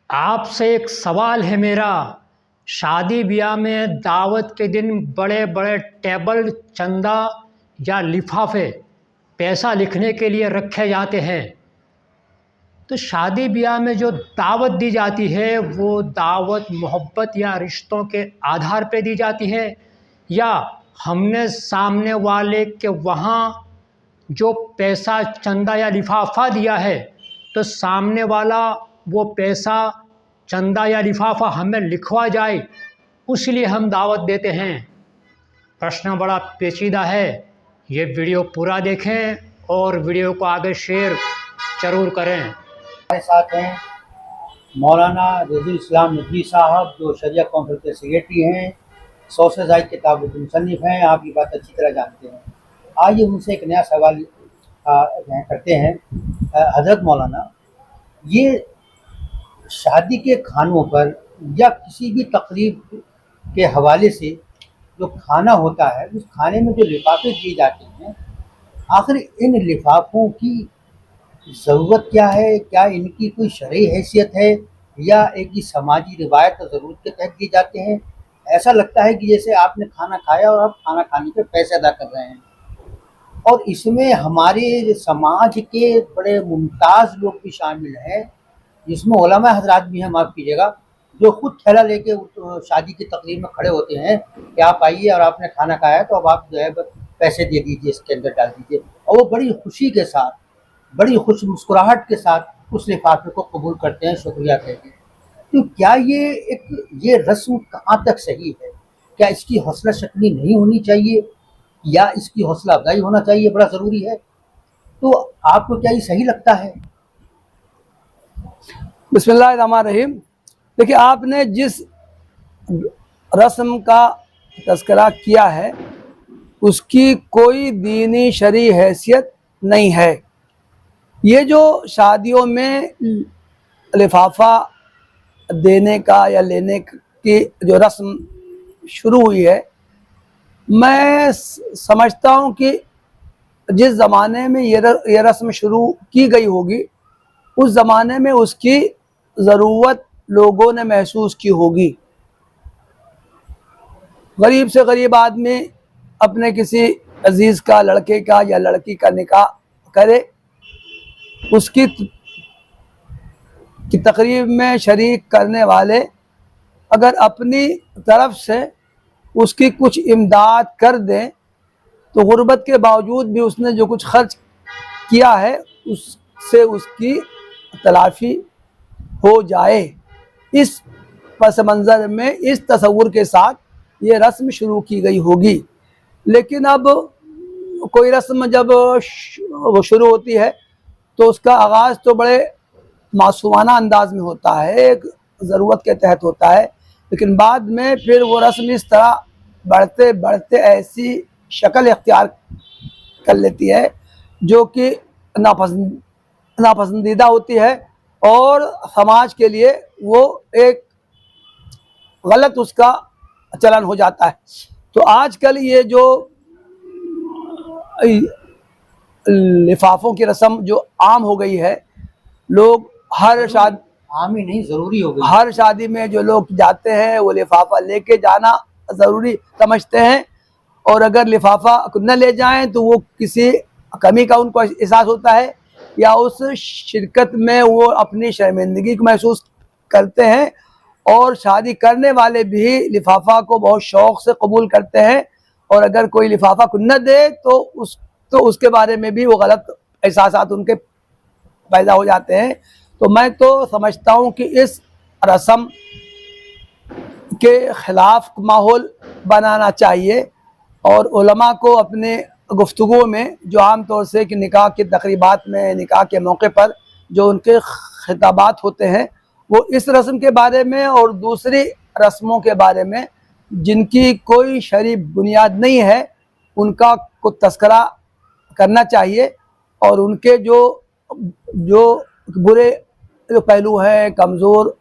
आपसे एक सवाल है मेरा। शादी ब्याह में दावत के दिन बड़े बड़े टेबल, चंदा या लिफाफे पैसा लिखने के लिए रखे जाते हैं। तो शादी ब्याह में जो दावत दी जाती है वो दावत मोहब्बत या रिश्तों के आधार पे दी जाती है, या हमने सामने वाले के वहाँ जो पैसा, चंदा या लिफाफा दिया है तो सामने वाला वो पैसा, चंदा या लिफाफा हमें लिखवा जाए, उसलिए हम दावत देते हैं। प्रश्न बड़ा पेचीदा है। ये वीडियो पूरा देखें और वीडियो को आगे शेयर ज़रूर करें। हमारे साथ हैं मौलाना रज़ील इस्लाम नदवी साहब, जो शरिया काउंसिल के सेक्रेटरी हैं, 100 से ज़ायद किताबों के मुसन्निफ़ हैं। आप ये बात अच्छी तरह जानते हैं। आइए उनसे एक नया सवाल करते हैं। हज़रत मौलाना, ये शादी के खानों पर या किसी भी तकरीब के हवाले से जो खाना होता है, उस खाने में जो लिफाफे दिए जाते हैं, आखिर इन लिफाफों की ज़रूरत क्या है? क्या इनकी कोई शरई हैसियत है या एक ही समाजी रिवायत और ज़रूरत के तहत दिए जाते हैं? ऐसा लगता है कि जैसे आपने खाना खाया और आप खाना खाने के पैसे अदा कर रहे हैं। और इसमें हमारे समाज के बड़े मुमताज़ लोग भी शामिल हैं, जिसमें उलमा हज़रात भी हैं, माफ़ कीजिएगा, जो खुद थैला लेके शादी की तकरीब में खड़े होते हैं कि आप आइए और आपने खाना खाया तो अब आप जो है पैसे दे दीजिए, इसके अंदर डाल दीजिए। और वो बड़ी खुशी के साथ, बड़ी खुश मुस्कुराहट के साथ उस लिफाफे को कबूल करते हैं, शुक्रिया कहते हैं। तो क्या ये रस्म कहाँ तक सही है? क्या इसकी हौसला शक्नी नहीं होनी चाहिए या इसकी हौसला अफजाई होना चाहिए, बड़ा ज़रूरी है? तो आपको क्या ये सही लगता है? बिस्मिल्लाहिर्रहमानिर्रहीम। देखिए, आपने जिस रस्म का तज़किरा किया है उसकी कोई दीनी शरई हैसियत नहीं है। ये जो शादियों में लिफाफा देने का या लेने की जो रस्म शुरू हुई है, मैं समझता हूँ कि जिस ज़माने में ये रस्म शुरू की गई होगी, उस ज़माने में उसकी ज़रूरत लोगों ने महसूस की होगी। गरीब से गरीब आदमी अपने किसी अजीज़ का, लड़के का या लड़की का निकाह करे, उसकी तकरीब में शरीक करने वाले अगर अपनी तरफ से उसकी कुछ इमदाद कर दें तो गुर्बत के बावजूद भी उसने जो कुछ खर्च किया है उससे उसकी तलाफ़ी हो जाए। इस पस मंज़र में, इस तसव्वुर के साथ ये रस्म शुरू की गई होगी। लेकिन अब कोई रस्म जब शुरू होती है तो उसका आगाज़ तो बड़े मासूमाना अंदाज में होता है, एक ज़रूरत के तहत होता है, लेकिन बाद में फिर वो रस्म इस तरह बढ़ते बढ़ते ऐसी शक्ल इख्तियार कर लेती है जो कि नापसंदीदा होती है और समाज के लिए वो एक गलत उसका चलन हो जाता है। तो आजकल ये जो लिफाफों की रस्म जो आम हो गई है, लोग हर शादी, आम ही नहीं, ज़रूरी हो गई। हर शादी में जो लोग जाते हैं वो लिफाफा लेके जाना ज़रूरी समझते हैं, और अगर लिफाफा न ले जाएं तो वो किसी कमी का उनको एहसास होता है या उस शिरकत में वो अपनी शर्मिंदगी को महसूस करते हैं। और शादी करने वाले भी लिफाफा को बहुत शौक़ से कबूल करते हैं, और अगर कोई लिफाफा को न दे तो उसके बारे में भी वो गलत एहसासात उनके पैदा हो जाते हैं। तो मैं तो समझता हूँ कि इस रस्म के ख़िलाफ़ माहौल बनाना चाहिए और उलमा को अपने गुफ्तगू में जो आम तौर से कि निकाह की तकरीबात में, निकाह के मौके पर जो उनके खिताबात होते हैं, वो इस रस्म के बारे में और दूसरी रस्मों के बारे में जिनकी कोई शरई बुनियाद नहीं है उनका को तज़किरा करना चाहिए, और उनके जो बुरे जो पहलू हैं, कमज़ोर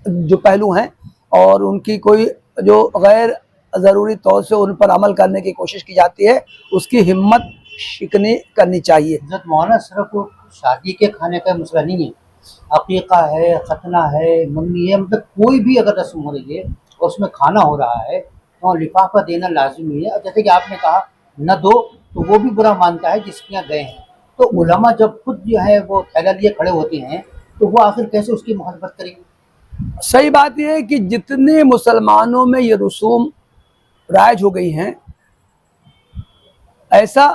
जो पहलू हैं, और उनकी कोई जो गैर ज़रूरी तौर से उन पर अमल करने की कोशिश की जाती है, उसकी हिम्मत शिकनी करनी चाहिए। हज़रत मौलाना, सिर्फ वो शादी के खाने का मसला नहीं है, अकीक़ा है, खतना है, मुन्नी है, मतलब कोई भी अगर रस्म हो रही है और उसमें खाना हो रहा है तो लिफाफा देना लाज़मी है। और जैसे कि आपने कहा न दो तो वो भी बुरा मानता है जिसके यहाँ गए हैं। तो उलमा जब खुद जो है वो थैला लिए खड़े होते हैं तो वो आखिर कैसे उसकी मुखालफत करेंगे? सही बात यह है कि जितने मुसलमानों में ये रसूम राइज हो गई हैं, ऐसा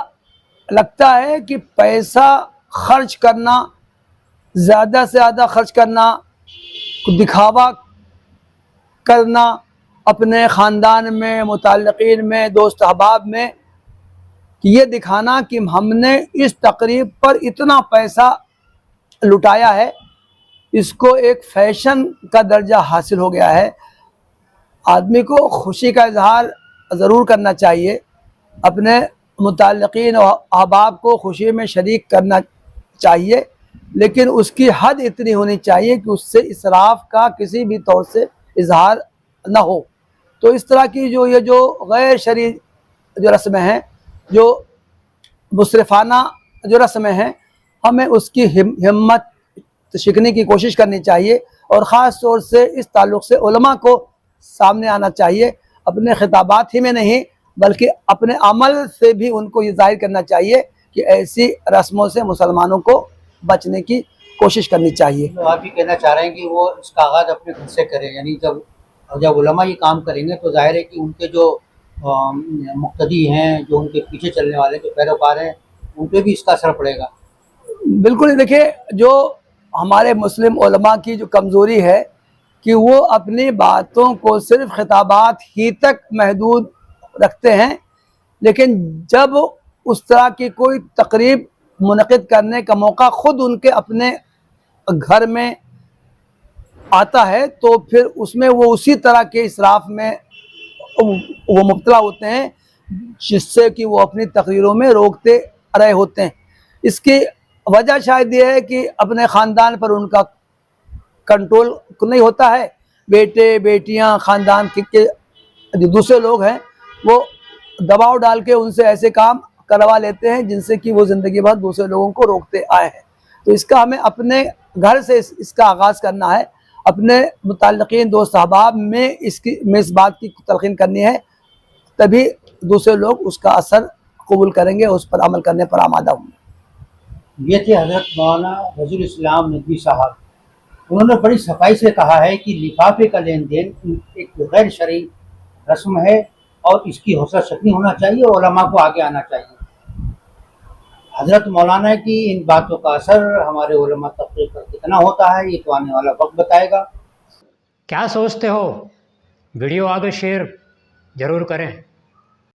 लगता है कि पैसा खर्च करना, ज़्यादा से ज़्यादा खर्च करना, दिखावा करना अपने ख़ानदान में, मुताल्लिक़ीन में, दोस्त अहबाब में, कि ये दिखाना कि हमने इस तकरीब पर इतना पैसा लुटाया है, इसको एक फ़ैशन का दर्जा हासिल हो गया है। आदमी को खुशी का इजहार ज़रूर करना चाहिए, अपने मुताल्लिक़ीन और अहबाब को खुशी में शरीक करना चाहिए, लेकिन उसकी हद इतनी होनी चाहिए कि उससे इसराफ का किसी भी तौर से इजहार न हो। तो इस तरह की जो गैर शरई जो रस्में हैं, जो मुसरफाना जो रस्में हैं, हमें उसकी हिम्मत शिकने की कोशिश करनी चाहिए और ख़ास तौर से इस ताल्लुक़ से उलमा को सामने आना चाहिए। अपने खिताबात ही में नहीं बल्कि अपने अमल से भी उनको ये ज़ाहिर करना चाहिए कि ऐसी रस्मों से मुसलमानों को बचने की कोशिश करनी चाहिए। तो आप ये कहना चाह रहे हैं कि वो इसका आगाज़ अपने खुद से करें, यानी जब उलमा ये काम करेंगे तो ज़ाहिर है कि उनके जो मुक्तदी हैं, जो उनके पीछे चलने वाले जो पैरोकार हैं, उन पर भी इसका असर पड़ेगा। बिल्कुल, देखिए जो हमारे मुस्लिम उलमा की जो कमज़ोरी है कि वो अपनी बातों को सिर्फ़ खिताबात ही तक महदूद रखते हैं, लेकिन जब उस तरह की कोई तकरीब मुनक़िद करने का मौका ख़ुद उनके अपने घर में आता है तो फिर उसमें वो उसी तरह के इसराफ में वो मुब्तला होते हैं जिससे कि वो अपनी तकरीरों में रोकते रहे होते हैं। इसकी वजह शायद ये है कि अपने ख़ानदान पर उनका कंट्रोल नहीं होता है। बेटे बेटियां, ख़ानदान के जो दूसरे लोग हैं वो दबाव डाल के उनसे ऐसे काम करवा लेते हैं जिनसे कि वो ज़िंदगी भर दूसरे लोगों को रोकते आए हैं। तो इसका हमें अपने घर से इसका आगाज़ करना है, अपने मुताल्लिक़ीन दोस्त अहबाब में इस बात की तलक़ीन करनी है, तभी दूसरे लोग उसका असर कबूल करेंगे, उस पर अमल करने पर आमादा होंगे। ये थे हज़रत मौलाना रज़ील इस्लाम नदवी साहब। उन्होंने बड़ी सफाई से कहा है कि लिफाफे का लेन देन एक गैर शरई रस्म है और इसकी हौसला शक्ति होना चाहिए और उलमा को आगे आना चाहिए। हज़रत मौलाना की इन बातों का असर हमारे उलमा तबके पर कितना होता है ये तो आने वाला वक्त बताएगा। क्या सोचते हो? वीडियो आगे शेयर ज़रूर करें।